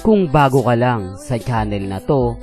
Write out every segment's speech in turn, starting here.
Kung bago ka lang sa channel na to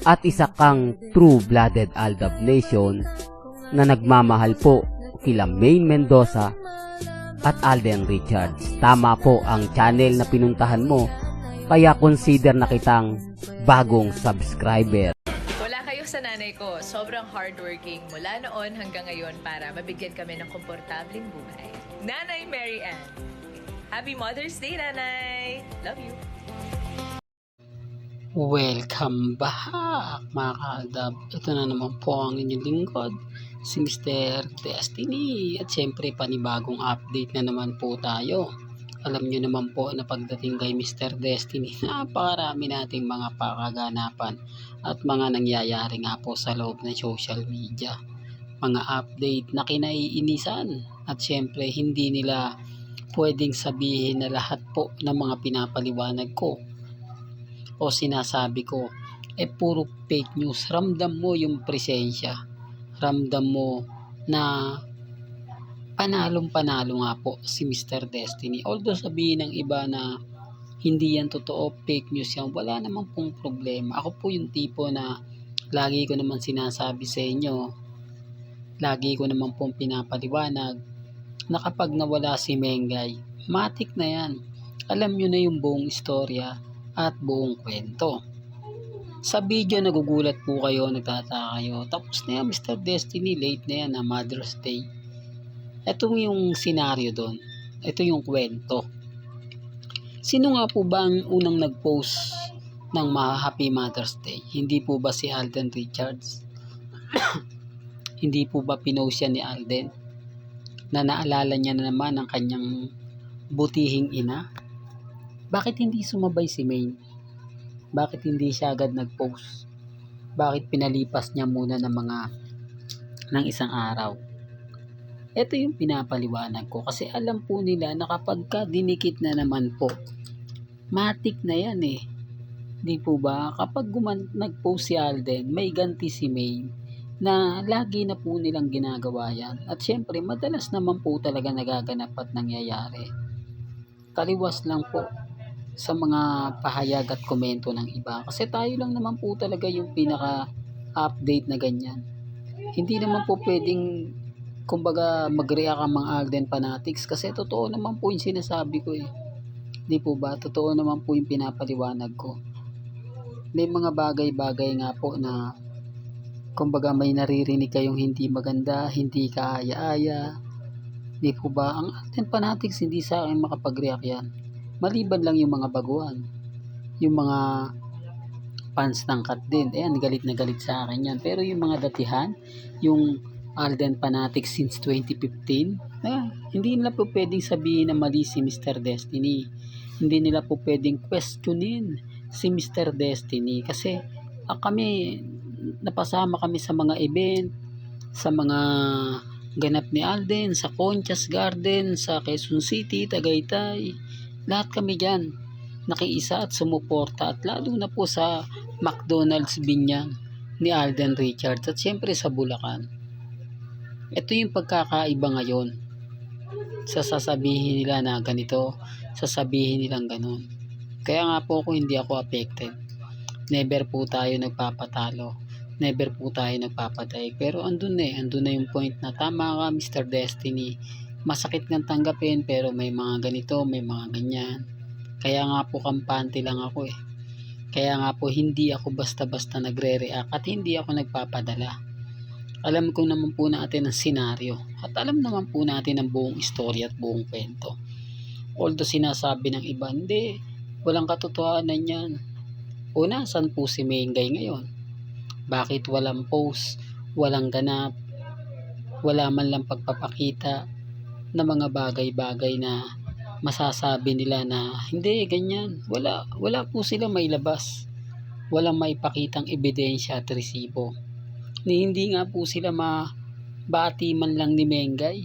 at isa kang true-blooded Aldab Nation na nagmamahal po kila Maine Mendoza at Alden Richards, tama po ang channel na pinuntahan mo, kaya consider na kitang bagong subscriber. Wala kayo sa nanay ko. Sobrang hardworking mula noon hanggang ngayon para mabigyan kami ng komportableng buhay. Nanay Mary Ann. Happy Mother's Day, Nanay! Love you! Welcome back mga kaaldab. Ito na naman po ang inyong lingkod, si Mr. Destiny. At syempre panibagong update na naman po tayo. Alam nyo naman po na pagdating kay Mr. Destiny, napakarami nating mga pakaganapan at mga nangyayari nga po sa loob ng social media. Mga update na kinaiinisan at syempre hindi nila pwedeng sabihin na lahat po ng mga pinapaliwanag ko o sinasabi ko puro fake news. Ramdam mo yung presensya, ramdam mo na panalong-panalo nga po si Mr. Destiny. Although sabihin ng iba na hindi yan totoo, fake news yan, wala namang pong problema. Ako po yung tipo na lagi ko naman sinasabi sa inyo, lagi ko naman pong pinapaliwanag na kapag nawala si Mengay, matik na yan. Alam nyo na yung buong istorya at buong kwento. Sa video nagugulat po kayo, nagtataka kayo. Tapos na yan, Mr. Destiny, late na yan na Mother's Day. Ito yung senaryo doon. Ito yung kwento. Sino nga po ba ang unang nag-post ng Happy Mother's Day? Hindi po ba si Alden Richards? Hindi po ba pinost yan ni Alden? Na naalala niya na naman ang kanyang butihing ina? Bakit hindi sumabay si Maine? Bakit hindi siya agad nag-post? Bakit pinalipas niya muna ng isang araw? Ito yung pinapaliwanag ko kasi alam po nila na kapag ka dinikit na naman po, matik na yan eh. Di po ba? Kapag nag-post si Alden, may ganti si Maine na lagi na po nilang ginagawa yan. At syempre, madalas naman po talaga nagaganap at nangyayari. Taliwas lang po sa mga pahayag at komento ng iba. Kasi tayo lang naman po talaga yung pinaka-update na ganyan. Hindi naman po pwedeng kumbaga mag-react ang mga Alden fanatics kasi totoo naman po yung sinasabi ko eh. Di po ba? Totoo naman po yung pinapaliwanag ko. May mga bagay-bagay nga po na kumbaga may naririnig kayong hindi maganda, hindi kaaya-aya. Di po ba? Ang Alden fanatics hindi sa akin makapag-react yan. Maliban lang yung mga baguhan. Yung mga fans ng Kat din. Ayan, galit na galit sa akin yan. Pero yung mga datihan, yung Alden fanatics since 2015, hindi nila po pwedeng sabihin na mali si Mr. Destiny. Hindi nila po pwedeng questionin si Mr. Destiny. Kasi kami, napasama kami sa mga event, sa mga ganap ni Alden, sa Conchas Garden, sa Quezon City, Tagaytay. Lahat kami dyan nakiisa at sumuporta at lalo na po sa McDonald's Binyang ni Alden Richards at syempre sa Bulacan. Ito yung pagkakaiba ngayon sa sasabihin nila na ganito, sasabihin nilang ganun. Kaya nga po hindi ako affected. Never po tayo nagpapatalo, never po tayo nagpapatay. Pero andun na yung point na tama ka Mr. Destiny, masakit ng tanggapin pero may mga ganito, may mga ganyan. Kaya nga po kampante lang ako eh. Kaya nga po hindi ako basta-basta nagre-react at hindi ako nagpapadala. Alam ko naman po natin ang senaryo at alam naman po natin ang buong istorya at buong kwento. Although sinasabi ng iba, hindi, walang katotohanan yan. Una, saan po si Mengay ngayon? Bakit walang post, walang ganap, wala man lang pagpapakita na mga bagay-bagay na masasabi nila na hindi ganyan, wala po sila mailabas, walang maipakitang ebidensya at resibo ni hindi nga po sila mabati man lang ni Mengay.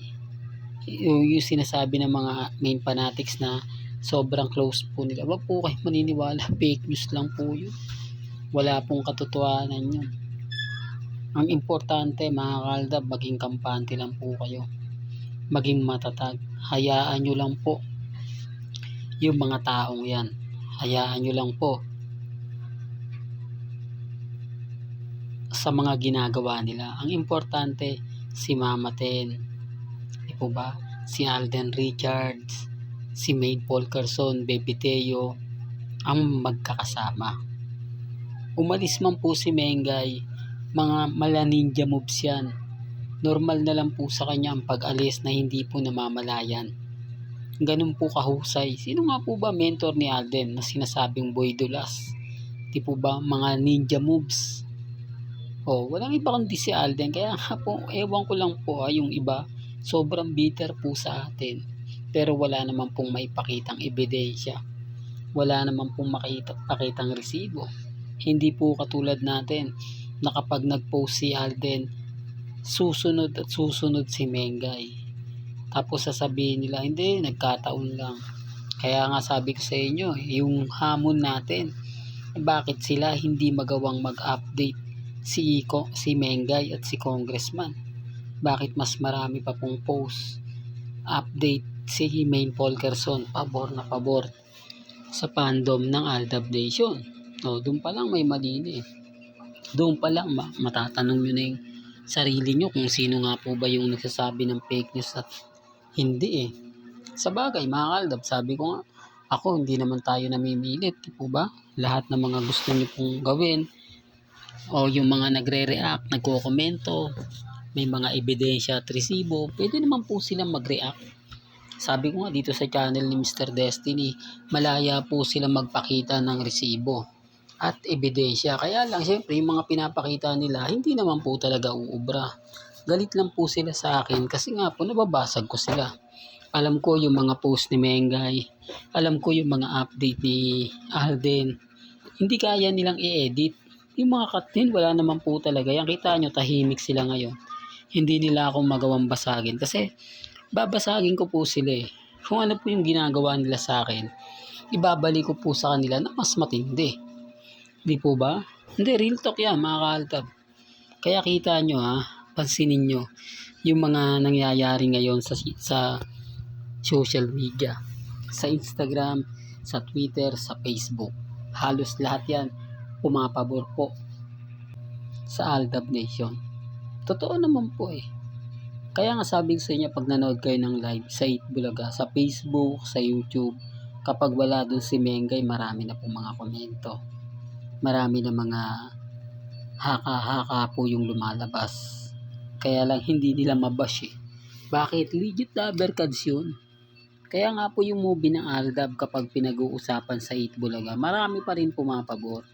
Yung sinasabi ng mga main fanatics na sobrang close po nila, wag po kayo maniniwala, fake news lang po yun, wala pong katotohanan yun. Ang importante mga kaaldab, maging kampante lang po kayo, maging matatag. Hayaan nyo lang po yung mga taong yan, Hayaan nyo lang po sa mga ginagawa nila. Ang importante, si Mama Ten, di po ba? Si Alden Richards, si Maine Polkerson, Baby Teo, ang magkakasama. Umalis man po si Mengay, mga mala ninja moves yan. Normal na lang po sa kanya ang pag-alis na hindi po namamalayan. Ganun po kahusay. Sino nga po ba mentor ni Alden na sinasabing Boy Dulas? Di po ba mga ninja moves? Walang iba kundi si Alden. Kaya nga po, ewan ko lang po yung iba, sobrang bitter po sa atin. Pero wala naman pong maipakitang ebidensya. Wala naman pong pakitang resibo. Hindi po katulad natin na kapag nag-post si Alden, susunod at susunod si Mengay. Tapos sasabihin nila, hindi, nagkataon lang. Kaya nga sabi ko sa inyo, yung hamon natin, bakit sila hindi magawang mag-update si Mengay at si Congressman? Bakit mas marami pa pong post, update si Maine Polkerson, pabor na pabor sa fandom ng Aldab Nation? Doon pa lang may mali na eh. Doon pa lang matatanong nyo na yung sarili nyo kung sino nga po ba yung nagsasabi ng fake news at hindi eh. Sa bagay, mga Aldab, sabi ko nga, ako hindi naman tayo namimilit, di po ba? Lahat ng mga gusto nyo pong gawin o yung mga nagre-react, nagko-komento, may mga ebidensya at resibo, pwede naman po silang mag-react. Sabi ko nga dito sa channel ni Mr. Destiny, malaya po sila magpakita ng resibo at ebidensya. Kaya lang, syempre, yung mga pinapakita nila, hindi naman po talaga uubra. Galit lang po sila sa akin kasi nga po, nababasag ko sila. Alam ko yung mga post ni Mengay, alam ko yung mga update ni Alden. Hindi kaya nilang i-edit. Yung mga katin, wala naman po talaga. Yan, kita nyo, tahimik sila ngayon. Hindi nila ako magawang basagin kasi babasagin ko po sila eh. Kung ano po yung ginagawa nila sa akin, ibabalik ko po sa kanila na mas matindi. Di po ba? Hindi, real talk yan mga ka-Aldab. Kaya kita nyo pansinin nyo yung mga nangyayari ngayon sa social media. Sa Instagram, sa Twitter, sa Facebook. Halos lahat yan pumapabor po sa Aldab Nation. Totoo naman po eh. Kaya nga sabi ko sa inyo pag nanood kayo ng live sa Itbulaga, sa Facebook, sa YouTube, kapag wala dun si Mengay, marami na pong mga komento. Marami na mga haka-haka po yung lumalabas. Kaya lang hindi nila mabash eh. Bakit? Legit lover cards yun. Kaya nga po yung movie ng Aldab kapag pinag-uusapan sa Itbulaga, marami pa rin pumapabor.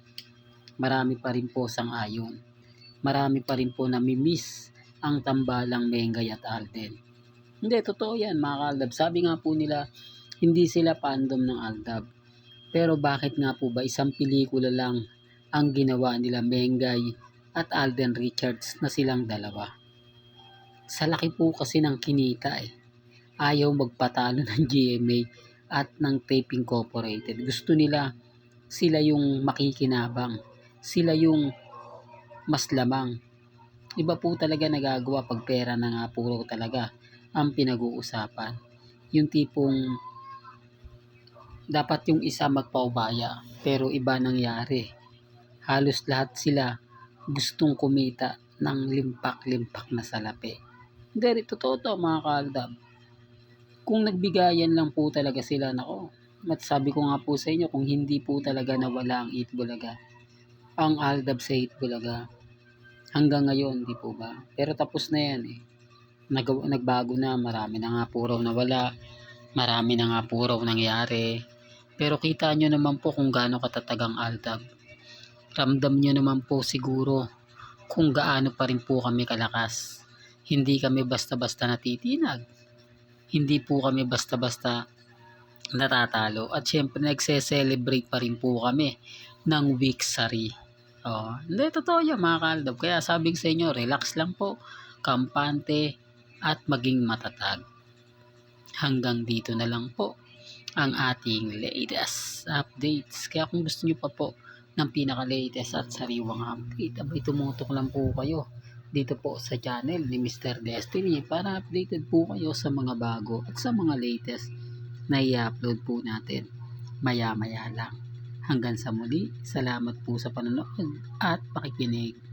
Marami pa rin po sang-ayon. Marami pa rin po namimiss ang tambalang Mengay at Alden. Hindi, totoo yan mga ka-Aldab. Sabi nga po nila, hindi sila fandom ng Aldab. Pero bakit nga po ba isang pelikula lang ang ginawa nila Mengay at Alden Richards na silang dalawa? Sa laki po kasi ng kinita eh. Ayaw magpatalo ng GMA at ng Tape Incorporated. Gusto nila sila yung makikinabang. Sila yung mas lamang. Iba po talaga nagagawa pag pera na nga puro talaga ang pinag-uusapan. Yung tipong dapat yung isa magpaubaya pero iba nangyari. Halos lahat sila gustong kumita ng limpak-limpak na salapi. Hindi, totoo to mga ka-Aldab. Kung nagbigayan lang po talaga sila, nako, sabi ko nga po sa inyo, kung hindi po talaga nawala ang Itbulaga, ang Aldab sa Itbulaga, hanggang ngayon, di po ba? Pero tapos na yan eh. Nagbago na, marami na nga po raw nawala, marami na nga po raw nangyari. Pero kita nyo naman po kung gaano katatag ang Aldab. Ramdam nyo naman po siguro kung gaano pa rin po kami kalakas. Hindi kami basta-basta natitinag. Hindi po kami basta-basta natatalo. At syempre nagse-celebrate pa rin po kami ng victory. Hindi, totoo yan mga ka-Aldab. Kaya sabi ko sa inyo, relax lang po, kampante at maging matatag. Hanggang dito na lang po ang ating latest updates. Kaya kung gusto nyo pa po ng pinaka-latest at sariwang update, abay tumutok lang po kayo dito po sa channel ni Mr. Destiny para updated po kayo sa mga bago at sa mga latest na i-upload po natin maya-maya lang. Hanggang sa muli, salamat po sa panonood at pakikinig.